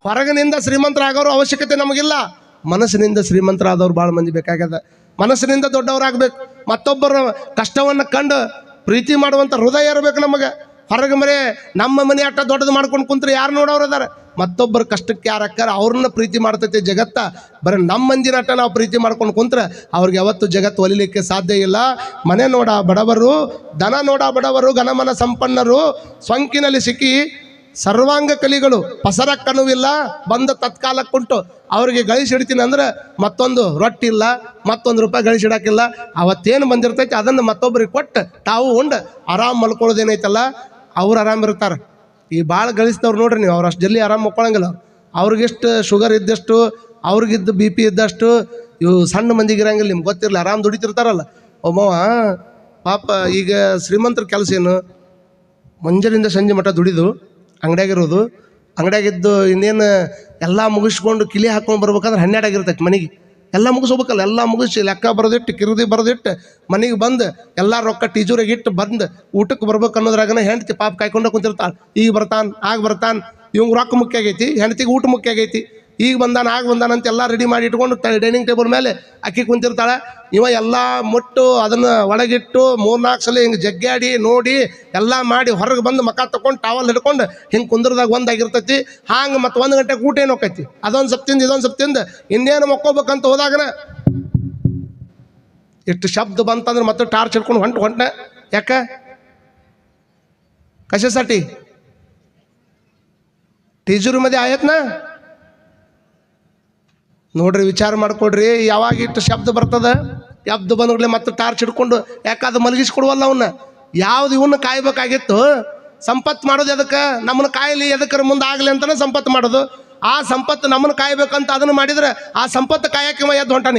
ಹೊರಗಿನಿಂದ ಶ್ರೀಮಂತರಾಗೋರು ಅವಶ್ಯಕತೆ ನಮಗಿಲ್ಲ. ಮನಸ್ಸಿನಿಂದ ಶ್ರೀಮಂತರಾದವ್ರು ಭಾಳ ಮಂದಿ ಬೇಕಾಗ್ಯದ. ಮನಸ್ಸಿನಿಂದ ದೊಡ್ಡವರಾಗಬೇಕು. ಮತ್ತೊಬ್ಬರ ಕಷ್ಟವನ್ನು ಕಂಡು ಪ್ರೀತಿ ಮಾಡುವಂಥ ಹೃದಯ ಇರಬೇಕು ನಮಗೆ. ಹೊರಗೆ ಮರೆ ನಮ್ಮ ಮನೆ ಅಟ್ಟ ದೊಡ್ಡದು ಮಾಡ್ಕೊಂಡು ಕುಂತ್ರೆ ಯಾರು ನೋಡೋರು ಅದಾರ? ಮತ್ತೊಬ್ಬರ ಕಷ್ಟಕ್ಕೆ ಯಾರು ಅಕ್ಕಾರ ಅವ್ರನ್ನ ಪ್ರೀತಿ ಮಾಡ್ತೈತೆ ಜಗತ್ತ. ಬರೀ ನಮ್ಮ ಮಂದಿನ ಅಟ್ಟ ನಾವು ಪ್ರೀತಿ ಮಾಡ್ಕೊಂಡು ಕುಂತ್ರೆ ಅವ್ರಿಗೆ ಯಾವತ್ತು ಜಗತ್ತು ಒಲಿಲಿಕ್ಕೆ ಸಾಧ್ಯ ಇಲ್ಲ. ಮನೆ ನೋಡ ಬಡವರು, ದನ ನೋಡ ಬಡವರು, ಘನಮನ ಸಂಪನ್ನರು, ಸೊಂಕಿನಲ್ಲಿ ಸಿಕ್ಕಿ ಸರ್ವಾಂಗ ಕಲಿಗಳು, ಪಸರ ಕನುವಿಲ್ಲ ಬಂದ ತತ್ಕಾಲಕ್ಕುಂಟು. ಅವ್ರಿಗೆ ಗಳಿಸಿಡ್ತೀನಿ ಅಂದ್ರೆ ಮತ್ತೊಂದು ರೊಟ್ಟಿ ಇಲ್ಲ, ಮತ್ತೊಂದು ರೂಪಾಯಿ ಗಳಿಸಿಡಾಕಿಲ್ಲ. ಅವತ್ತೇನು ಬಂದಿರ್ತೈತಿ ಅದನ್ನು ಮತ್ತೊಬ್ಬರಿಗೆ ಕೊಟ್ಟು ತಾವು ಉಂಡು ಆರಾಮ್ ಮಲ್ಕೊಳ್ಳೋದೇನೈತಲ್ಲ ಅವ್ರು ಆರಾಮಿರ್ತಾರೆ. ಈ ಭಾಳ ಗಳಿಸಿದವ್ರು ನೋಡ್ರಿ ನೀವು, ಅವ್ರು ಅಷ್ಟು ಜಲ್ದಿ ಆರಾಮ್ ಮಕ್ಕೊಳಂಗಿಲ್ಲ. ಅವ್ರಿಗೆಷ್ಟು ಶುಗರ್ ಇದ್ದಷ್ಟು, ಅವ್ರಿಗಿದ್ದು BP ಇದ್ದಷ್ಟು ಇವು ಸಣ್ಣ ಮಂದಿಗೆ ಇರಂಗಿಲ್ಲ. ನಿಮ್ಗೆ ಗೊತ್ತಿರಲಿಲ್ಲ, ಆರಾಮ್ ದುಡಿತಿರ್ತಾರಲ್ಲ. ಒಬ್ಬವ ಪಾಪ ಈಗ ಶ್ರೀಮಂತರ ಕೆಲಸ ಏನು, ಮುಂಜಾನಿಂದ ಸಂಜೆ ಮಟ್ಟ ದುಡಿದು ಅಂಗಡಿಯಾಗಿರೋದು, ಅಂಗಡಿಯಾಗಿದ್ದು ಇನ್ನೇನು ಎಲ್ಲ ಮುಗಿಸ್ಕೊಂಡು ಕಿಲಿ ಹಾಕ್ಕೊಂಡು ಬರ್ಬೇಕಂದ್ರೆ 12 ಆಗಿರ್ತೈತೆ ಮನೆಗೆ. ಎಲ್ಲ ಮುಗಿಸ್ಬೇಕಲ್ಲ, ಎಲ್ಲ ಮುಗಿಸಿ ಲೆಕ್ಕ ಬರೆದಿಟ್ಟು ಕಿರುದಿ ಬರೆದಿಟ್ಟು ಮನೆಗೆ ಬಂದು ಎಲ್ಲ ರೊಕ್ಕ ಟೀಚೂರಿಗೆ ಇಟ್ಟು ಬಂದು ಊಟಕ್ಕೆ ಬರ್ಬೇಕು ಅನ್ನೋದ್ರಾಗನ ಹೆಂಡ್ತಿ ಪಾಪ ಕಾಯ್ಕೊಂಡು ಕುಂತಿರ್ತಾಳೆ. ಈಗ ಬರ್ತಾನೆ, ಆಗ ಬರ್ತಾನೆ, ಇವಂಗೆ ರೊಕ್ಕ ಮುಖ್ಯ ಆಗೈತಿ, ಹೆಂಡ್ತಿಗೆ ಊಟ ಮುಖ್ಯ ಆಗೈತಿ. ಈಗ ಬಂದಾನ, ಆಗ ಬಂದಾನ ಅಂತ ಎಲ್ಲ ರೆಡಿ ಮಾಡಿ ಇಟ್ಕೊಂಡು ಡೈನಿಂಗ್ ಟೇಬಲ್ ಮೇಲೆ ಅಕ್ಕಿ ಕುಂತಿರ್ತಾಳೆ. ಇವ ಎಲ್ಲ ಮುಟ್ಟು ಅದನ್ನು ಒಳಗಿಟ್ಟು 3-4 ಸಲ ಹಿಂಗೆ ಜಗ್ಗಾಡಿ ನೋಡಿ ಎಲ್ಲ ಮಾಡಿ ಹೊರಗೆ ಬಂದು ಮಕ್ಕ ತಗೊಂಡು ಟಾವಲ್ ಹಿಡ್ಕೊಂಡು ಹಿಂಗೆ ಕುಂದ್ರದಾಗ ಒಂದಾಗಿರ್ತೈತಿ. ಹಾಂಗೆ ಮತ್ತು 1 ಗಂಟೆಗೆ ಊಟ ಏನು ಹೋಕೈತಿ, ಅದೊಂದು ಸಪ್ ತಿಂದು ಇದೊಂದು ಸಪ್ ತಿಂದು ಇನ್ನೇನು ಮಕ್ಕೋಬೇಕಂತ ಹೋದಾಗನ ಎಷ್ಟು ಶಬ್ದ ಬಂತಂದ್ರೆ ಮತ್ತೆ ಟಾರ್ಚ್ ಹಿಡ್ಕೊಂಡು ಹೊಂಟೆ. ಯಾಕೆ? ಕಶಾसाठी ಟೀಚರು ಮಧ್ಯೆ ಆಯತ್ನ ನೋಡ್ರಿ, ವಿಚಾರ ಮಾಡ್ಕೊಡ್ರಿ. ಯಾವಾಗ ಇಟ್ಟು ಶಬ್ದ ಬರ್ತದ, ಶಬ್ದ ಬಂದ್ಗಳೇ ಮತ್ತೆ ಟಾರ್ಚ್ ಹಿಡ್ಕೊಂಡು ಯಾಕಾದ್ರೆ ಮಲಗಿಸ್ಕೊಡುವಲ್ಲ ಅವನ್ನ. ಯಾವ್ದು ಇವನ್ನ ಕಾಯ್ಬೇಕಾಗಿತ್ತು? ಸಂಪತ್ತು ಮಾಡೋದು ಎದಕ್ಕೆ? ನಮ್ಮನ್ನ ಕಾಯಲಿ ಎದಕ್ಕರ ಮುಂದೆ ಆಗಲಿ ಅಂತಲೇ ಸಂಪತ್ತು ಮಾಡೋದು. ಆ ಸಂಪತ್ತು ನಮ್ಮನ್ನು ಕಾಯ್ಬೇಕಂತ ಅದನ್ನು ಮಾಡಿದ್ರೆ ಆ ಸಂಪತ್ತು ಕಾಯಕ್ಕೆ ಎದ್ದು ಹೊಂಟ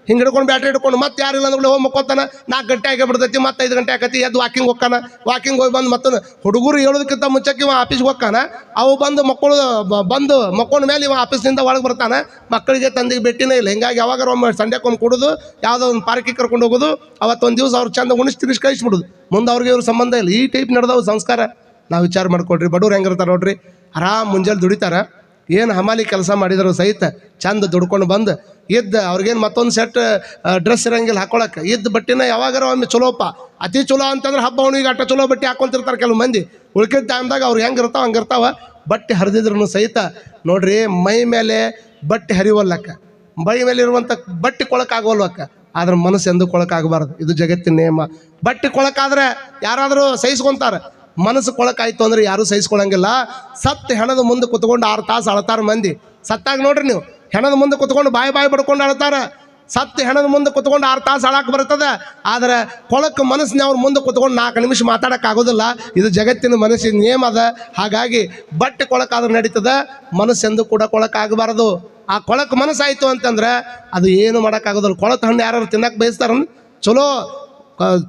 ಹಿಂಗೆ ಹಿಡ್ಕೊಂಡು ಬ್ಯಾಟ್ರಿ ಹಿಡ್ಕೊಂಡು ಮತ್ತೆ ಯಾರಿಲ್ಲ ಅಂದ್ಗಳು ಹೋಗಿ ಮಕ್ಕೋತಾನ. 4 ಗಂಟೆ ಆಗಿ ಬಿಡ್ತೈತಿ, ಮತ್ತೆ 5 ಗಂಟೆ ಆಕತಿ, ಎದ್ದು ವಾಕಿಂಗ್ ಹೋಗಿ ಬಂದು ಮತ್ತೆ ಹುಡುಗರು ಹೇಳೋದಕ್ಕಿಂತ ಮುಂಚೆಗೆ ಇವ ಆಫೀಸ್ಗೆ ಹೋಗ್ತಾನ. ಅವು ಬಂದು ಮಕ್ಕೊಂಡ ಮೇಲೆ ಇವ ಆಫೀಸ್ನಿಂದ ಒಳಗೆ ಬರ್ತಾನೆ. ಮಕ್ಕಳಿಗೆ ತಂದೆಗೆ ಭೇಟಿನೇ ಇಲ್ಲ. ಹಿಂಗಾಗಿ ಯಾವಾಗ ಒಮ್ಮೆ ಸಂಡೆಕೊಮ್ಮೆ ಕೊಡೋದು, ಯಾವುದೋ ಒಂದು ಪಾರ್ಕಿಗೆ ಕರ್ಕೊಂಡು ಹೋಗೋದು, ಅವತ್ತೊಂದು ದಿವಸ ಅವ್ರು ಚಂದ ಉಣಿಸಿ ಕಳಿಸ್ಬಿಡೋದು. ಮುಂದೆ ಅವ್ರಿಗೆ ಇವ್ರ ಸಂಬಂಧ ಇಲ್ಲ. ಈ ಟೈಪ್ ನಡೆದವು ಸಂಸ್ಕಾರ. ನಾವು ವಿಚಾರ ಮಾಡ್ಕೊಡ್ರಿ. ಬಡವ್ರು ಹೆಂಗಿರ್ತಾರೆ ನೋಡ್ರಿ, ಆರಾಮ್ ಮುಂಜಾನೆ ದುಡಿತಾರೆ. ಏನು ಹಮಾಲಿ ಕೆಲಸ ಮಾಡಿದ್ರು ಸಹಿತ ಚಂದ ದುಡ್ಕೊಂಡು ಬಂದು ಇದ್ದು ಅವ್ರಿಗೇನು ಮತ್ತೊಂದು ಸೆಟ್ ಡ್ರೆಸ್ ಇರಂಗಿಲ್ಲ ಹಾಕೊಳಕ್ಕೆ. ಇದ್ದು ಬಟ್ಟೆನ ಯಾವಾಗಾರ ಒಮ್ಮೆ ಚಲೋಪ್ಪ, ಅತಿ ಚಲೋ ಅಂತಂದ್ರೆ ಹಬ್ಬ ಅವನಿಗೆ ಅಟ್ಟ ಚಲೋ ಬಟ್ಟೆ ಹಾಕ್ಕೊಂತಿರ್ತಾರೆ ಕೆಲವು ಮಂದಿ. ಉಳ್ಕಿದ ಟೈಮ್ದಾಗ ಅವ್ರು ಹೆಂಗಿರ್ತಾವೆ ಹಂಗಿರ್ತಾವ. ಬಟ್ಟೆ ಹರಿದಿದ್ರು ಸಹಿತ ನೋಡ್ರಿ, ಮೈ ಮೇಲೆ ಬಟ್ಟೆ ಹರಿವಲ್ಲಕ್ಕ, ಮೈ ಮೇಲೆ ಇರುವಂಥ ಬಟ್ಟೆ ಕೊಳಕಾಗೋಲ್ವಕ್ಕ. ಆದ್ರೆ ಮನಸ್ಸು ಎಂದು ಕೊಳಕಾಗಬಾರ್ದು. ಇದು ಜಗತ್ತಿನ ನಿಯಮ. ಬಟ್ಟೆ ಕೊಳಕಾದ್ರೆ ಯಾರಾದರೂ ಸಹಿಸ್ಕೊಂತಾರೆ, ಮನಸ್ಸು ಕೊಳಕಾಯ್ತು ಅಂದ್ರೆ ಯಾರೂ ಸಹಿಸ್ಕೊಳಂಗಿಲ್ಲ. ಸತ್ತು ಹೆಣದ ಮುಂದೆ ಕುತ್ಕೊಂಡು 6 ತಾಸು ಅಳ್ತಾರ ಮಂದಿ. ಸತ್ತಾಗ ನೋಡ್ರಿ ನೀವು, ಹೆಣದ ಮುಂದೆ ಕುತ್ಕೊಂಡು ಬಾಯಿ ಬಡ್ಕೊಂಡು ಅಳ್ತಾರ. ಸತ್ತು ಹೆಣದ ಮುಂದೆ ಕುತ್ಕೊಂಡು 6 ತಾಸು ಅಳಕ್ಕೆ ಬರ್ತದೆ. ಆದರೆ ಕೊಳಕ್ಕೆ ಮನಸ್ಸಿನ ಅವ್ರ ಮುಂದೆ ಕುತ್ಕೊಂಡು 4 ನಿಮಿಷ ಮಾತಾಡೋಕ್ಕಾಗೋದಿಲ್ಲ. ಇದು ಜಗತ್ತಿನ ಮನಸ್ಸಿನ ನಿಯಮ ಅದ. ಹಾಗಾಗಿ ಬಟ್ಟೆ ಕೊಳಕಾದ್ರೆ ನಡೀತದೆ, ಮನಸ್ಸೆಂದು ಕೂಡ ಕೊಳಕಾಗಬಾರ್ದು. ಆ ಕೊಳಕ್ಕೆ ಮನಸ್ಸಾಯಿತು ಅಂತಂದ್ರೆ ಅದು ಏನು ಮಾಡೋಕ್ಕಾಗೋದಿಲ್ಲ. ಕೊಳತ ಹಣ್ಣು ಯಾರು ತಿನ್ನಕ್ಕೆ ಬಯಸ್ತಾರ?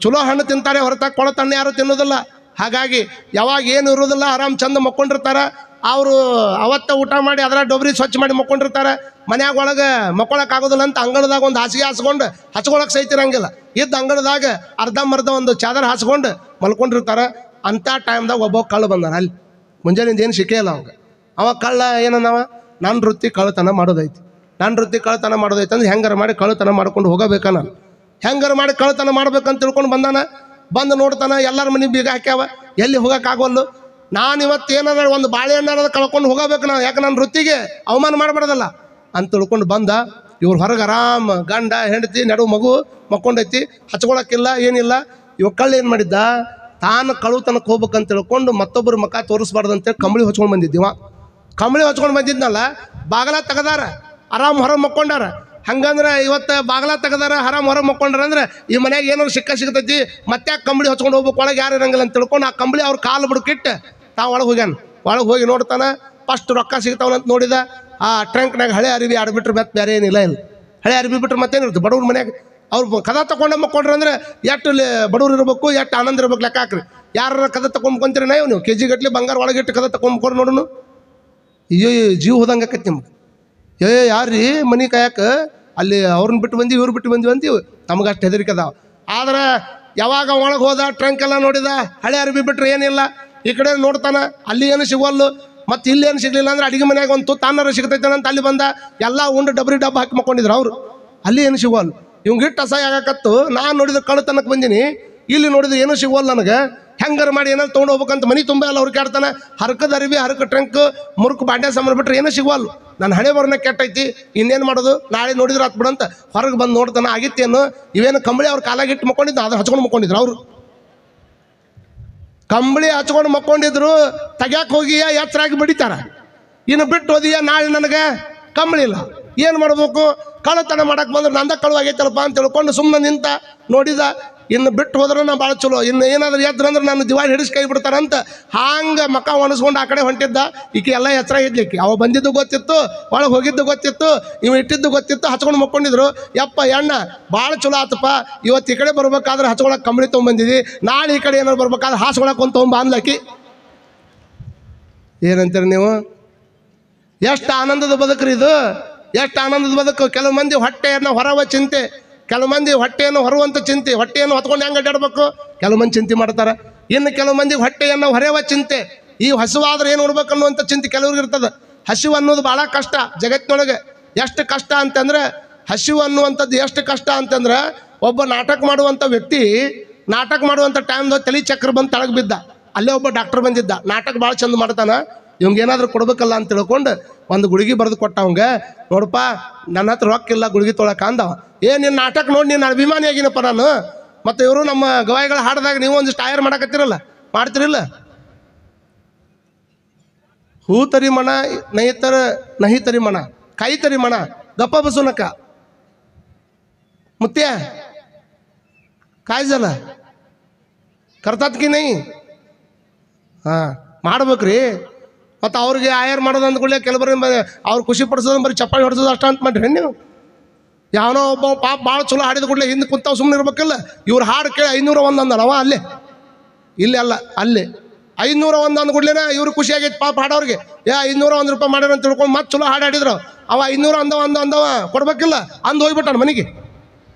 ಚಲೋ ಹಣ್ಣು ತಿಂತಾರೆ ಹೊರತಾಗಿ ಕೊಳತ ಹಣ್ಣು ಯಾರು ತಿನ್ನೋದಿಲ್ಲ. ಹಾಗಾಗಿ ಯಾವಾಗ ಏನು ಇರೋದಿಲ್ಲ, ಆರಾಮ್ ಚಂದ ಮಕ್ಕೊಂಡಿರ್ತಾರೆ. ಅವರು ಅವತ್ತ ಊಟ ಮಾಡಿ ಅದರ ಡೊಬ್ರಿ ಸ್ವಚ್ಛ ಮಾಡಿ ಮಕ್ಕೊಂಡಿರ್ತಾರೆ. ಮನ್ಯಾಗ ಒಳಗೆ ಮಕ್ಕೊಳಕ್ಕಾಗೋದಿಲ್ಲ ಅಂತ ಅಂಗಳದಾಗ ಒಂದು ಹಾಸಿಗೆ ಹಾಸ್ಕೊಂಡು ಹಚ್ಕೊಳಕ್ಕೆ ಸಹಿತಿರಂಗಿಲ್ಲ. ಇದ್ದ ಅಂಗಳದಾಗ ಅರ್ಧಂಬರ್ಧ ಒಂದು ಚಾದರ್ ಹಾಸ್ಕೊಂಡು ಮಲ್ಕೊಂಡಿರ್ತಾರೆ. ಅಂಥ ಟೈಮ್ದಾಗ ಒಬ್ಬ ಕಳ್ಳ ಬಂದಾನ. ಅಲ್ಲಿ ಮುಂಜಾನಿಂದ ಏನು ಶಿಕೆ ಇಲ್ಲ ಅವಾಗ. ಅವ ಕಳ್ಳ ಏನನ್ನವ, ನನ್ನ ವೃತ್ತಿ ಕಳ್ಳತನ ಮಾಡೋದೈತಿ, ನನ್ನ ವೃತ್ತಿ ಕಳ್ಳತನ ಮಾಡೋದೈತೆ ಅಂದ್ರೆ ಹೆಂಗಾರ ಮಾಡಿ ಕಳ್ಳತನ ಮಾಡ್ಕೊಂಡು ಹೋಗಬೇಕ. ನಾನು ಹೆಂಗಾರ ಮಾಡಿ ಕಳ್ಳತನ ಮಾಡ್ಬೇಕಂತ ತಿಳ್ಕೊಂಡು ಬಂದಾನ. ಬಂದು ನೋಡ್ತಾನೆ ಎಲ್ಲರ ಮನೆ ಬೀಗ ಹಾಕ್ಯಾವ, ಎಲ್ಲಿ ಹೋಗೋಕ್ಕಾಗೋಲ್ಲು. ನಾನು ಇವತ್ತು ಏನಾದ್ರು ಒಂದು ಬಾಳೆಹಣ್ಣು ಕಳ್ಕೊಂಡು ಹೋಗಬೇಕು ನಾನು, ಯಾಕೆ ನನ್ನ ವೃತ್ತಿಗೆ ಅವಮಾನ ಮಾಡಬಾರ್ದಲ್ಲ ಅಂತ ತಿಳ್ಕೊಂಡು ಬಂದ. ಇವ್ರು ಹೊರಗೆ ಆರಾಮ್ ಗಂಡ ಹೆಂಡತಿ ನಡು ಮಗು ಮಕ್ಕೊಂಡೈತಿ, ಹಚ್ಕೊಳಕ್ಕಿಲ್ಲ ಏನಿಲ್ಲ. ಇವ ಕಳ್ಳ ಏನು ಮಾಡಿದ್ದ, ತಾನು ಕಳುತನಕ್ಕೆ ಹೋಗ್ಬೇಕಂತ ತಿಳ್ಕೊಂಡು ಮತ್ತೊಬ್ಬರು ಮಕ್ಕ ತೋರಿಸ್ಬಾರ್ದು ಅಂತೇಳಿ ಕಂಬಳಿ ಹೊಚ್ಕೊಂಡು ಬಂದಿದ್ದೀವ. ಕಂಬಳಿ ಹೊಚ್ಕೊಂಡು ಬಂದಿದ್ನಲ್ಲ, ಬಾಗಲ ತೆಗದಾರ, ಆರಾಮ್ ಹೊರಗೆ ಮಕ್ಕೊಂಡಾರ. ಹಂಗಂದ್ರೆ ಇವತ್ತು ಬಾಗಲ ತೆಗದಾರ, ಆರಾಮ್ ಹೊರಗೆ ಮಕ್ಕೊಂಡ್ರ ಅಂದ್ರೆ ಈ ಮನ್ಯಾಗ ಏನಾದ್ರು ಸಿಗ್ತೈತಿ. ಮತ್ತೆ ಕಂಬಳಿ ಹೊಚ್ಕೊಂಡು ಹೋಗ್ಬೇಕು, ಒಳಗೆ ಯಾರು ಇರಂಗಿಲ್ಲ ಅಂತ ತಿಳ್ಕೊಂಡು ಆ ಕಂಬಳಿ ಅವ್ರ ಕಾಲು ಬುಡಕಿಟ್ಟು ತಾವು ಒಳಗೆ ಹೋಗ್ಯಾನ. ಒಳಗೆ ಹೋಗಿ ನೋಡ್ತಾನೆ, ಫಸ್ಟ್ ರೊಕ್ಕ ಸಿಗ್ತಾವನಂತ ನೋಡಿದ. ಆ ಟ್ರಂಕ್ನಾಗ ಹಳೆ ಅರಿವಿ ಆಡ್ಬಿಟ್ರೆ ಮತ್ತೆ ಬೇರೆ ಏನಿಲ್ಲ. ಇಲ್ಲ ಹಳೆ ಅರಿವಿ ಬಿಟ್ರೆ ಮತ್ತೇನಿರುತ್ತೆ ಬಡವ್ರ ಮನ್ಯಾಗ. ಅವ್ರು ಕದ ತಗೊಂಡೆ ಮಕ್ಕೊಂಡ್ರೆ ಅಂದ್ರೆ ಎಷ್ಟು ಬಡವ್ರು ಇರ್ಬೇಕು, ಎಷ್ಟು ಆನಂದ ಇರ್ಬೇಕು ಲೆಕ್ಕ ಹಾಕ್ರಿ. ಯಾರ ಕದ ತಗೊಂಡ್ಕೊಂತೀರಿ ನೀವು KG ಗಟ್ಲೆ ಬಂಗಾರ ಒಳಗಿಟ್ಟು ಕದ ತಗೊಂಡ್ಕೊಡ್ರಿ ನೋಡೋಣ. ಅಯ್ಯೋ ಜೀವ ಹೋದಂಗೆ ಆಕೈತಿ ನಿಮ್ಗೆ. ಯಾರ್ರೀ ಮನೆ ಕಾಯಕ್ಕೆ ಅಲ್ಲಿ ಅವ್ರನ್ನ ಬಿಟ್ಟು ಬಂದೀವಿ ಇವ್ರು ಬಿಟ್ಟು ಬಂದೀವಿ ಅಂತೀವಿ. ನಮ್ಗೆ ಅಷ್ಟು ಹೆದರಿಕೆ ಅದಾವ. ಆದ್ರೆ ಯಾವಾಗ ಒಳಗೆ ಹೋದ ಟ್ರಂಕ್ ಎಲ್ಲ ನೋಡಿದ, ಹಳೆ ಅರಿವಿ ಬಿಟ್ರೆ ಏನಿಲ್ಲ. ಈ ಕಡೆ ನೋಡ್ತಾನೆ, ಅಲ್ಲಿ ಏನು ಸಿಗೋಲ್ಲು. ಮತ್ತು ಇಲ್ಲೇನು ಸಿಗಲಿಲ್ಲ ಅಂದ್ರೆ ಅಡುಗೆ ಮನೆಯಾಗ ಒಂದು ತುತ್ತು ಅನ್ನರ ಸಿಗ್ತೈತೆ ಅಂತ ಅಲ್ಲಿ ಬಂದ ಎಲ್ಲ ಉಂಡು ಡಬ್ಬ ಹಾಕಿ ಮಕ್ಕೊಂಡಿದ್ರು ಅವರು. ಅಲ್ಲಿ ಏನು ಸಿಗೋಲ್ಲ. ಇವಂಗೆ ಇಟ್ಟು ಅಸಹ್ಯ ಆಗಕತ್ತು. ನಾನು ನೋಡಿದ್ರೆ ಕಳ್ತನಕ್ಕೆ ಬಂದೀನಿ, ಇಲ್ಲಿ ನೋಡಿದ್ರೆ ಏನೂ ಸಿಗೋಲ್ಲ ನನಗೆ. ಹೆಂಗಾರ ಮಾಡಿ ಏನಾದ್ರು ತೊಗೊಂಡು ಹೋಗ್ಬೇಕಂತ ಮನೆ ತುಂಬ ಎಲ್ಲ ಅವ್ರು ಕೇಳ್ತಾನೆ. ಹರ್ಕದ ಅರಿವಿ, ಹರ್ಕ ಟ್ರಂಕ್, ಮುರುಕು ಬಾಂಡೆ ಸಾಮಾನು ಬಿಟ್ರೆ ಏನೂ ಸಿಗೋಲ್ಲ. ನಾನು ಹಣೆ ಬರೋಣ ಕೆಟ್ಟೈತಿ, ಇನ್ನೇನು ಮಾಡೋದು, ನಾಳೆ ನೋಡಿದ್ರೆ ಆತ್ ಬಿಡಂತ ಹೊರಗೆ ಬಂದು ನೋಡ್ತಾನೆ. ಆಗಿತ್ತೇನು ಇವೇನು ಕಂಬಳಿ ಅವ್ರು ಕಾಲಾಗಿಟ್ಟು ಮಕ್ಕೊಂಡಿದ್ದು, ಅದು ಹಚ್ಕೊಂಡು ಮಕ್ಕೊಂಡಿದ್ರು ಅವರು. ಕಂಬಳಿ ಹಚ್ಕೊಂಡು ಮಕ್ಕೊಂಡಿದ್ರು. ತೆಗ್ಯಾಕೆ ಹೋಗಿ ಎಚ್ಚರಾಗಿ ಬಡಿತಾರ. ಇನ್ನು ಬಿಟ್ಟು ಹೋದಿಯ ನಾಳೆ ನನಗೆ ಕಂಬಳಿ ಇಲ್ಲ, ಏನು ಮಾಡ್ಬೇಕು? ಕಳ್ಳತನ ಮಾಡಕ್ಕೆ ಬಂದ್ರೆ ನಂದ ಕಳುವಾಗೈತಲ್ಲಪ್ಪ ಅಂತ ತಿಳ್ಕೊಂಡು ಸುಮ್ಮನೆ ನಿಂತ ನೋಡಿದ. ಇನ್ನು ಬಿಟ್ಟು ಹೋದ್ರೆ ನಾ ಭಾಳ ಚಲೋ, ಇನ್ನು ಏನಾದ್ರು ಎದ್ರಂದ್ರೆ ನಾನು ದಿವಾಳಿ ಹಿಡಿಸಿ ಕೈ ಬಿಡ್ತಾರಂತ ಹಂಗೆ ಮಕ್ಕ ಒಣಸ್ಕೊಂಡು ಆ ಕಡೆ ಹೊಂಟಿದ್ದ. ಈಕೆ ಎಲ್ಲ ಎಚ್ಚರ ಇದ್ಲಿಕ್ಕೆ. ಅವ ಬಂದಿದ್ದು ಗೊತ್ತಿತ್ತು, ಒಳಗೆ ಹೋಗಿದ್ದು ಗೊತ್ತಿತ್ತು, ಇವ ಇಟ್ಟಿದ್ದು ಗೊತ್ತಿತ್ತು. ಹಚ್ಕೊಂಡು ಮಕ್ಕೊಂಡಿದ್ರು. ಯಪ್ಪ ಎಣ್ಣ ಭಾಳ ಚಲೋ ಆತಪ್ಪ, ಇವತ್ತು ಈ ಕಡೆ ಬರ್ಬೇಕಾದ್ರೆ ಹಚ್ಕೊಳಕ್ಕೆ ಕಂಬಳಿ ತೊಗೊಂಬಂದಿದ್ದಿ, ನಾಳೆ ಈ ಕಡೆ ಏನಾರು ಬರ್ಬೇಕಾದ್ರೆ ಹಾಸ್ಕೊಳಕ್ಕೆ ಒಂದು ತೊಗೊಂಬ ಅನ್ಲಕ್ಕಿ. ಏನಂತೀರಿ ನೀವು? ಎಷ್ಟು ಆನಂದದ ಬದುಕ್ರಿ ಇದು, ಎಷ್ಟು ಆನಂದದ ಬದುಕು. ಕೆಲವು ಮಂದಿ ಹೊಟ್ಟೆಯನ್ನು ಹೊರವ ಚಿಂತೆ, ಕೆಲವು ಮಂದಿ ಹೊಟ್ಟೆಯನ್ನು ಹೊರುವಂಥ ಚಿಂತೆ. ಹೊಟ್ಟೆಯನ್ನು ಹೊತ್ಕೊಂಡು ಹೆಂಗೆ ಅಡ್ಡಾಡ್ಬೇಕು ಕೆಲವು ಮಂದಿ ಚಿಂತೆ ಮಾಡ್ತಾರೆ. ಇನ್ನು ಕೆಲವು ಮಂದಿಗೆ ಹೊಟ್ಟೆಯನ್ನು ಹೊರೆಯುವ ಚಿಂತೆ, ಈ ಹಸುವಾದ್ರೆ ಏನು ನೋಡ್ಬೇಕು ಅನ್ನುವಂಥ ಚಿಂತೆ ಕೆಲವ್ರಿಗೆ ಇರ್ತದೆ. ಹಸಿವು ಅನ್ನೋದು ಭಾಳ ಕಷ್ಟ ಜಗತ್ತಿನೊಳಗೆ. ಎಷ್ಟು ಕಷ್ಟ ಅಂತಂದ್ರೆ, ಹಸಿವು ಅನ್ನುವಂಥದ್ದು ಎಷ್ಟು ಕಷ್ಟ ಅಂತಂದ್ರೆ, ಒಬ್ಬ ನಾಟಕ ಮಾಡುವಂಥ ವ್ಯಕ್ತಿ ನಾಟಕ ಮಾಡುವಂಥ ಟೈಮ್ದಾಗ ತಲೆ ಚಕ್ರ ಬಂದು ತಳಗೆ ಬಿದ್ದ. ಅಲ್ಲೇ ಒಬ್ಬ ಡಾಕ್ಟರ್ ಬಂದಿದ್ದ. ನಾಟಕ ಭಾಳ ಚಂದ ಮಾಡ್ತಾನೆ, ಇವಂಗೇನಾದ್ರೂ ಕೊಡ್ಬೇಕಲ್ಲ ಅಂತ ತಿಳ್ಕೊಂಡು ಒಂದು ಗುಳಿಗೆ ಬರೆದು ಕೊಟ್ಟ. ಅವಂಗೆ ನೋಡಪ್ಪ ನನ್ನ ಹತ್ರ ರೊಕ್ಕಿಲ್ಲ ಗುಳಿಗೆ ತೊಳಕ ಅಂದವ. ನಿನ್ನ ನಾಟಕ ನೋಡಿ ನೀನು ಅಭಿಮಾನಿ ಆಗಿನಪ್ಪ ನಾನು. ಮತ್ತು ಇವರು ನಮ್ಮ ಗವಾಯಿಗಳ ಹಾಡ್ದಾಗ ನೀವು ಒಂದಿಷ್ಟು ತಯಾರು ಮಾಡಕತ್ತಿರಲ್ಲ, ಮಾಡ್ತಿರಿಲ್ಲ? ಹೂ ತರಿ ಮಣ ನಹಿತರ ನಹಿ ತರಿ ಮಣ ಕೈ ತರಿ ಮಣ ಗಪ್ಪ ಬಸುನಕ ಮುತ್ಯ काय झालं करतात की नाही? ಹಾಂ ಮಾಡ್ಬೇಕ್ರಿ. ಮತ್ತು ಅವ್ರಿಗೆ ಆಯರ್ ಮಾಡೋದು ಅಂದ್ಕೊಳ್ಳಿ ಕೆಲವರಿಗೆ ಅವ್ರು ಖುಷಿ ಪಡಿಸೋದು ಬರೀ ಚಪ್ಪಾಳಿ ಹೊಡ್ಸೋದು ಅಷ್ಟ ಅಂತ ಮಾಡ್ರಿ ನೀವು. ಯಾವನೋ ಒಬ್ಬ ಪಾಪ ಭಾಳ ಚಲೋ ಹಾಡಿದ ಕೂಡಲೇ ಹಿಂದೆ ಕುಂತಾವ್ ಸುಮ್ಮನೆ ಇರ್ಬೇಕಲ್ಲ. ಇವ್ರು ಹಾಡು ಕೇಳಿ 501 ಅಂದವ ಅಲ್ಲೇ, ಇಲ್ಲೇ ಅಲ್ಲ ಅಲ್ಲೇ 501 ಅಂದ ಕೂಡಲೇನ ಇವ್ರು ಖುಷಿ ಆಗೈತೆ ಪಾಪ ಹಾಡೋರಿಗೆ. 501 ರೂಪಾಯಿ ಮಾಡ್ಯಾರ ಅಂತ ತಿಳ್ಕೊಂಡು ಮತ್ತೆ ಚಲೋ ಹಾಡು ಹಾಡಿದ್ರು. ಅವ 500 ಅಂದವ ಕೊಡ್ಬೇಕಿಲ್ಲ ಅಂದು ಹೋಗ್ಬಿಟ್ಟಾನ ಮನೆಗೆ.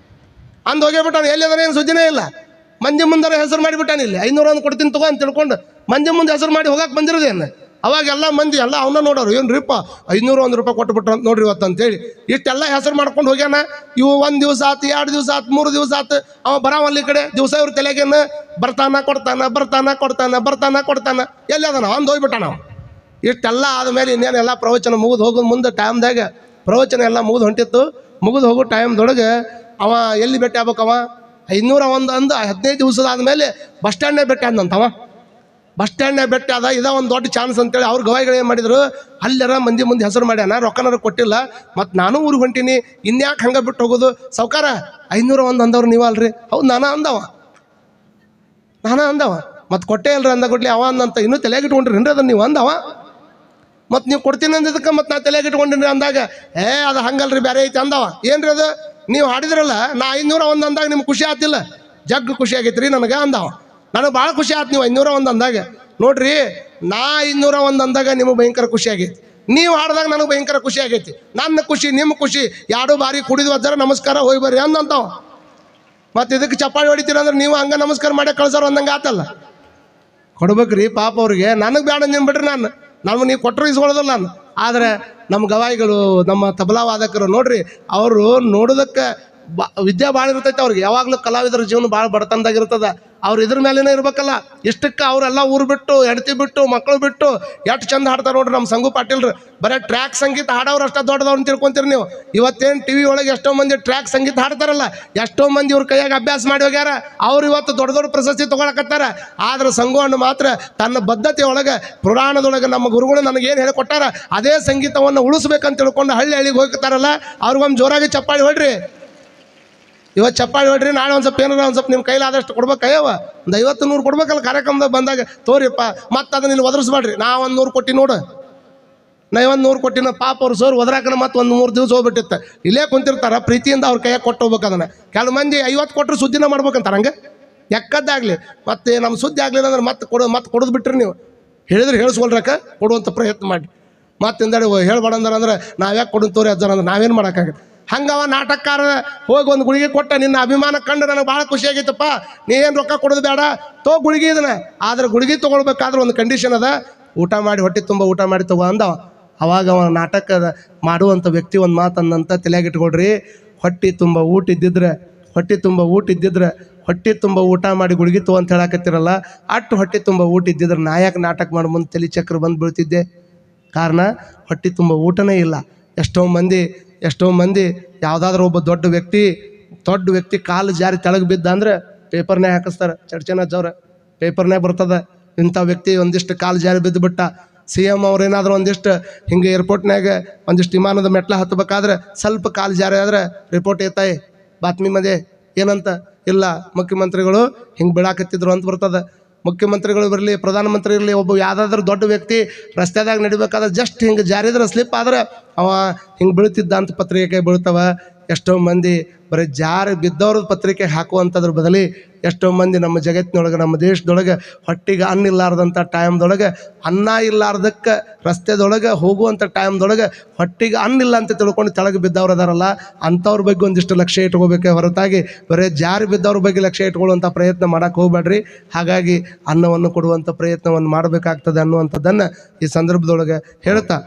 ಅಂದು ಹೋಗಿಬಿಟ್ಟಾನ. ಎಲ್ಲಿದಾನೆ ಏನು ಸುದ್ದಿನೇ ಇಲ್ಲ. ಮಂದಿ ಮುಂದಾರ ಹೆಸರು ಮಾಡಿಬಿಟ್ಟಾನ. ಇಲ್ಲಿ 501 ಕೊಡ್ತೀನಿ ತಗೋ ಅಂತ ತಿಳ್ಕೊಂಡು ಮಂದಿ ಮುಂದೆ ಹೆಸರು ಮಾಡಿ ಹೋಗಕ್ಕೆ ಬಂದಿರೋದೇನು. ಅವಾಗೆಲ್ಲ ಮಂದಿ ಎಲ್ಲ ಅವನ್ನ ನೋಡೋರು. ಏನು ರೀಪ್ಪ 501 ರೂಪಾಯಿ ಕೊಟ್ಬಿಟ್ರು ಅಂತ ನೋಡ್ರಿ ಇವತ್ತು ಅಂತೇಳಿ ಇಷ್ಟೆಲ್ಲ ಹೆಸರು ಮಾಡ್ಕೊಂಡು ಹೋಗ್ಯಾನ. ಇವು 1 ದಿವಸ ಆತು, 2 ದಿವಸ ಆತು, 3 ದಿವಸ ಆತು. ಅವ ಬರಾವಲ್ಲಿ ಕಡೆ ದಿವಸ ಇವ್ರ ತಲೆಗೇನು ಬರ್ತಾನ ಕೊಡ್ತಾನ ಎಲ್ಲಿ ಅದನ ಅಂದು ಹೋಗ್ಬಿಟ್ಟಾನ. ಇಷ್ಟೆಲ್ಲ ಆದಮೇಲೆ ಇನ್ನೇನೆಲ್ಲ ಪ್ರವಚನ ಮುಗಿದು ಹೋಗೋದು ಮುಂದೆ ಟೈಮ್ದಾಗ ಪ್ರವಚನ ಎಲ್ಲ ಮುಗಿದು ಹೊಂಟಿತ್ತು. ಮುಗಿದು ಹೋಗೋ ಟೈಮ್ದೊಳಗೆ ಅವ ಎಲ್ಲಿ ಭೇಟಿ ಆಗ್ಬೇಕವ 501 ಅಂದು 15 ದಿವಸದ ಆದಮೇಲೆ ಬಸ್ ಸ್ಟ್ಯಾಂಡ್ನೇ ಭೇಟಿ ಆದಂತವ. ಬಸ್ ಸ್ಟ್ಯಾಂಡ್ನಾಗ ಭೇಟಿ ಆದ. ಇದ ಒಂದು ದೊಡ್ಡ ಚಾನ್ಸ್ ಅಂತೇಳಿ ಅವ್ರ ಗವಾಯಿಗಳು ಏನು ಮಾಡಿದ್ರು, ಅಲ್ಲೆರ ಮಂದಿ ಮುಂದೆ ಹೆಸರು ಮಾಡ್ಯಾನ, ರೊಕ್ಕನಾರು ಕೊಟ್ಟಿಲ್ಲ, ಮತ್ತು ನಾನು ಊರಿಗೆ ಹೊಂಟೀನಿ, ಇನ್ಯಾಕೆ ಹಂಗೆ ಬಿಟ್ಟು ಹೋಗೋದು ಸಾವ್ಕಾರ 501 ಅಂದವ್ರು ನೀವು ಅಲ್ರಿ? ಹೌದು ನಾನ ಅಂದವ ಮತ್ತು ಕೊಟ್ಟೆ ಇಲ್ರಿ ಅಂದ ಕೊಡ್ಲಿ ಅವ ಅಂದಂತ ಇನ್ನೂ ತಲೆಗಿಟ್ಕೊಂಡ್ರಿ ಅದನ್ನು ನೀವು ಅಂದವ. ಮತ್ತು ನೀವು ಕೊಡ್ತೀನಿ ಅಂದಿದ್ದಕ್ಕೆ ಮತ್ತು ನಾ ತಲೆಗಿಟ್ಕೊಂಡಿನಿ ಅಂದಾಗ ಅದು ಹಂಗಲ್ರಿ ಬೇರೆ ಐತಿ ಅಂದವ. ಏನ್ರಿ ಅದು ನೀವು ಹಾಡಿದ್ರಲ್ಲ ನಾ 501 ಅಂದಾಗ ನಿಮ್ಗೆ ಖುಷಿ ಆತಿಲ್ಲ? ಜಗ್ ಖುಷಿ ಆಗೈತೆ ರೀ ನನಗೆ ಅಂದವ. ನನಗೆ ಭಾಳ ಖುಷಿ ಆಯ್ತು ನೀವು 501 ಅಂದಾಗ. ನೋಡ್ರಿ ನಾ 501 ಅಂದಾಗ ನಿಮಗೆ ಭಯಂಕರ ಖುಷಿ ಆಗೈತಿ, ನೀವು ಹಾಡಿದಾಗ ನನಗೆ ಭಯಂಕರ ಖುಷಿ ಆಗೈತಿ. ನನ್ನ ಖುಷಿ ನಿಮ್ಮ ಖುಷಿ ಎರಡು ಬಾರಿ ಕುಡಿದು ವಜ್ಜರ ನಮಸ್ಕಾರ ಹೋಗಿ ಬರ್ರಿ ಅಂದಂತಾವ. ಮತ್ತು ಇದಕ್ಕೆ ಚಪ್ಪಾಳಿ ಹೊಡಿತೀರ ಅಂದ್ರೆ ನೀವು ಹಂಗೆ ನಮಸ್ಕಾರ ಮಾಡಿ ಕಳ್ಸೋರು ಅಂದಂಗೆ ಆತಲ್ಲ. ಕೊಡ್ಬೇಕ್ರಿ ಪಾಪ ಅವ್ರಿಗೆ. ನನಗೆ ಬೇಡ ನೀವು ಬಿಡ್ರಿ, ನಾನು ನೀವು ಕೊಟ್ಟರು ಇಸ್ಕೊಳ್ಳೋದಿಲ್ಲ ನಾನು. ಆದರೆ ನಮ್ಮ ಗವಾಯಿಗಳು ನಮ್ಮ ತಬಲಾ ವಾದಕರು ನೋಡ್ರಿ, ಅವರು ನೋಡೋದಕ್ಕೆ ವಿದ್ಯೆ ಭಾಳ ಇರ್ತೈತೆ ಅವ್ರಿಗೆ. ಯಾವಾಗಲೂ ಕಲಾವಿದರ ಜೀವನ ಭಾಳ ಬಡತನದಾಗಿರ್ತದೆ. ಅವ್ರು ಇದ್ರ ಮೇಲೇನೇ ಇರ್ಬೇಕಲ್ಲ. ಇಷ್ಟಕ್ಕೆ ಅವರೆಲ್ಲ ಊರು ಬಿಟ್ಟು ಹೆಂಡತಿ ಬಿಟ್ಟು ಮಕ್ಕಳು ಬಿಟ್ಟು ಎಷ್ಟು ಚಂದ ಹಾಡ್ತಾರೆ ನೋಡ್ರಿ ನಮ್ಮ ಸಂಗು ಪಾಟೀಲ್ರು. ಬರೀ ಟ್ರ್ಯಾಕ್ ಸಂಗೀತ ಹಾಡೋರು ಅಷ್ಟೇ ದೊಡ್ಡದವ್ರು ಅಂತ ತಿಳ್ಕೊಂತೀರಿ ನೀವು. ಇವತ್ತೇನು ಟಿ ವಿ ಒಳಗೆ ಎಷ್ಟೋ ಮಂದಿ ಟ್ರ್ಯಾಕ್ ಸಂಗೀತ ಹಾಡ್ತಾರಲ್ಲ, ಎಷ್ಟೋ ಮಂದಿ ಇವ್ರ ಕೈಯಾಗ ಅಭ್ಯಾಸ ಮಾಡಿ ಹೋಗ್ಯಾರ. ಅವ್ರು ಇವತ್ತು ದೊಡ್ಡ ದೊಡ್ಡ ಪ್ರಶಸ್ತಿ ತೊಗೊಳಕತ್ತಾರ. ಆದ್ರೆ ಸಂಗು ಅಣ್ಣ ಮಾತ್ರ ತನ್ನ ಬದ್ಧತೆ ಒಳಗೆ ಪುರಾಣದೊಳಗೆ ನಮ್ಮ ಗುರುಗಳು ನನಗೇನು ಹೇಳಿಕೊಟ್ಟಾರ ಅದೇ ಸಂಗೀತವನ್ನು ಉಳಿಸ್ಬೇಕಂತ ತಿಳ್ಕೊಂಡು ಹಳ್ಳಿಗೆ ಹೋಗ್ತಾರಲ್ಲ, ಅವ್ರಿಗೊಮ್ಮೆ ಜೋರಾಗಿ ಚಪ್ಪಾಳಿ ಹೊಡ್ರಿ. ಇವತ್ತು ಚಪ್ಪಾಳಿ ಹೊಡ್ರಿ, ನಾಳೆ ಒಂದು ಸ್ವಲ್ಪ ಏನಾರ ಒಂದು ಸ್ವಲ್ಪ ನಿಮ್ಮ ಕೈಲಾದಷ್ಟು ಕೊಡ್ಬೇಕಯ್ಯವ. ಒಂದು 50-100 ಕೊಡ್ಬೇಕಲ್ಲ ಕಾರ್ಯಕ್ರಮದಾಗ ಬಂದಾಗ. ತೋರಿಪ್ಪ ಮತ್ತು ಅದನ್ನ ಇಲ್ಲಿ ಒದರಿಸ್ಬೇಡ್ರಿ. ನಾ 100 ಕೊಟ್ಟು ನೋಡು, ನಾ 100 ಕೊಟ್ಟಿನ ಪಾಪ ಅವ್ರು ಸೋರ್ ಒದರಾಕನ ಮತ್ತು 3 ದಿವಸ ಹೋಗ್ಬಿಟ್ಟಿತ್ತು. ಇಲ್ಲೇ ಕುಂತಿರ್ತಾರ ಪ್ರೀತಿಯಿಂದ ಅವ್ರ ಕೈಯಾಗ ಕೊಟ್ಟು ಹೋಗ್ಬೇಕು. ಅದನ್ನು ಕೆಲವು ಮಂದಿ 50 ಕೊಟ್ಟರು ಸುದ್ದಿನ ಮಾಡ್ಬೇಕಂತಾರ. ಹಂಗೆ ಎಕ್ಕದ್ದಾಗಲಿ ಮತ್ತು ನಮ್ಮ ಸುದ್ದಿ ಆಗಲಿಲ್ಲ ಅಂದ್ರೆ ಮತ್ತೆ ಕೊಡೋದು ಬಿಟ್ರಿ ನೀವು. ಹೇಳಿದ್ರೆ ಹೇಳಿಸ್ಕೊಳ್ರಕ್ಕ ಕೊಡುವಂಥ ಪ್ರಯತ್ನ ಮಾಡಿ. ಮತ್ತೆ ಹಿಂದಡಿ ಹೇಳ್ಬೇಡಂದ್ರೆ ನಾವ್ಯಾಕೆ ಕೊಡೋದು ತೋರಿ ಅಜ್ಜಾರ ಅಂದ್ರೆ ನಾವೇನು ಮಾಡೋಕ್ಕಾಗತ್ತೆ. ಹಂಗವ ನಾಟಕಕಾರ ಹೋಗಿ ಒಂದು ಗುಳಿಗೆ ಕೊಟ್ಟ, ನಿನ್ನ ಅಭಿಮಾನ ಕಂಡು ನನಗೆ ಭಾಳ ಖುಷಿ ಆಗೈತಪ್ಪ, ನೀ ಏನು ರೊಕ್ಕ ಕೊಡೋದು ಬೇಡ, ಗುಳಿಗೆ ಇದನ್ನ. ಆದ್ರೆ ಗುಳಿಗೆ ತೊಗೊಳ್ಬೇಕಾದ್ರೆ ಒಂದು ಕಂಡೀಷನ್ ಅದ. ಊಟ ಮಾಡಿ ಹೊಟ್ಟೆ ತುಂಬ ಊಟ ಮಾಡಿ ತಗೋ ಅಂದವ. ಅವಾಗ ಅವನ ನಾಟಕ ಮಾಡುವಂಥ ವ್ಯಕ್ತಿ ಒಂದು ಮಾತನ್ನಂತ ತಲೆಯಾಗಿಟ್ಕೊಳ್ರಿ, ಹೊಟ್ಟೆ ತುಂಬ ಊಟ ಇದ್ದಿದ್ರೆ ಹೊಟ್ಟೆ ತುಂಬ ಊಟ ಮಾಡಿ ಗುಳಿಗೆ ತಗೋ ಅಂತ ಹೇಳಕತ್ತಿರಲ್ಲ, ಅಟ್ಟು ಹೊಟ್ಟೆ ತುಂಬ ಊಟ ಇದ್ದಿದ್ರೆ ನಾ ಯಾಕೆ ನಾಟಕ ಮಾಡಿ ಮುಂದೆ ತಲೆ ಚಕ್ರ ಬಂದು ಬೀಳ್ತಿದ್ದೆ? ಕಾರಣ ಹೊಟ್ಟೆ ತುಂಬ ಊಟನೇ ಇಲ್ಲ. ಎಷ್ಟೋ ಮಂದಿ ಯಾವುದಾದ್ರೂ ಒಬ್ಬ ದೊಡ್ಡ ವ್ಯಕ್ತಿ ಕಾಲು ಜಾರಿ ತೆಳಗೆ ಬಿದ್ದ ಅಂದ್ರೆ ಪೇಪರ್ನೇ ಹಾಕಿಸ್ತಾರೆ. ಚಡ್ಚನಜ್ಜವ್ರ ಪೇಪರ್ನೇ ಬರ್ತದೆ, ಇಂಥ ವ್ಯಕ್ತಿ ಒಂದಿಷ್ಟು ಕಾಲು ಜಾರಿ ಬಿದ್ದುಬಿಟ್ಟ. CM ಅವ್ರೇನಾದರೂ ಒಂದಿಷ್ಟು ಹಿಂಗೆ ಏರ್ಪೋರ್ಟ್ನಾಗ ಒಂದಿಷ್ಟು ವಿಮಾನದ ಮೆಟ್ಲ ಹತ್ತಬೇಕಾದ್ರೆ ಸ್ವಲ್ಪ ಕಾಲು ಜಾರಿ ಆದ್ರೆ ರಿಪೋರ್ಟ್ ಏತಾಯಿ ಬಾತ್ಮಿ ಮಧ್ಯೆ ಏನಂತ, ಇಲ್ಲ ಮುಖ್ಯಮಂತ್ರಿಗಳು ಹಿಂಗೆ ಬೀಳಾಕತ್ತಿದ್ರು ಅಂತ ಬರ್ತದೆ. ಮುಖ್ಯಮಂತ್ರಿಗಳು ಬರಲಿ, ಪ್ರಧಾನಮಂತ್ರಿ ಇರಲಿ, ಒಬ್ಬ ಯಾವುದಾದ್ರೂ ದೊಡ್ಡ ವ್ಯಕ್ತಿ ರಸ್ತೆದಾಗ ನಡಿಬೇಕಾದ್ರೆ ಜಸ್ಟ್ ಹಿಂಗೆ ಜಾರಿದ್ರೆ ಸ್ಲಿಪ್ ಆದ್ರೆ ಅವ ಹಿಂಗೆ ಬೀಳ್ತಿದ್ದ ಅಂತ ಪತ್ರಿಕೆ ಬೀಳ್ತವ. ಎಷ್ಟೋ ಮಂದಿ ಬರೀ ಜಾರಿ ಬಿದ್ದವ್ರ ಪತ್ರಿಕೆ ಹಾಕುವಂಥದ್ರ ಬದಲಿ ಎಷ್ಟೋ ಮಂದಿ ನಮ್ಮ ಜಗತ್ತಿನೊಳಗೆ, ನಮ್ಮ ದೇಶದೊಳಗೆ ಹೊಟ್ಟಿಗೆ ಅನ್ನ ಇಲ್ಲಾರ್ದಂಥ ಟೈಮ್ದೊಳಗೆ, ಅನ್ನ ಇಲ್ಲಾರ್ದಕ್ಕೆ ರಸ್ತೆದೊಳಗೆ ಹೋಗುವಂಥ ಟೈಮ್ದೊಳಗೆ ಹೊಟ್ಟಿಗೆ ಅನ್ನ ಇಲ್ಲ ಅಂತ ತಿಳ್ಕೊಂಡು ತೆಳಗೆ ಬಿದ್ದವ್ರು ಅದಾರಲ್ಲ, ಅಂಥವ್ರ ಬಗ್ಗೆ ಒಂದಿಷ್ಟು ಲಕ್ಷ್ಯ ಇಟ್ಕೋಬೇಕೆ ಹೊರತಾಗಿ ಬರೀ ಜಾರಿ ಬಿದ್ದವ್ರ ಬಗ್ಗೆ ಲಕ್ಷ್ಯ ಇಟ್ಕೊಳ್ಳುವಂಥ ಪ್ರಯತ್ನ ಮಾಡೋಕ್ಕೆ ಹೋಗ್ಬೇಡ್ರಿ. ಹಾಗಾಗಿ ಅನ್ನವನ್ನು ಕೊಡುವಂಥ ಪ್ರಯತ್ನವನ್ನು ಮಾಡಬೇಕಾಗ್ತದೆ ಅನ್ನುವಂಥದ್ದನ್ನು ಈ ಸಂದರ್ಭದೊಳಗೆ ಹೇಳ್ತಾ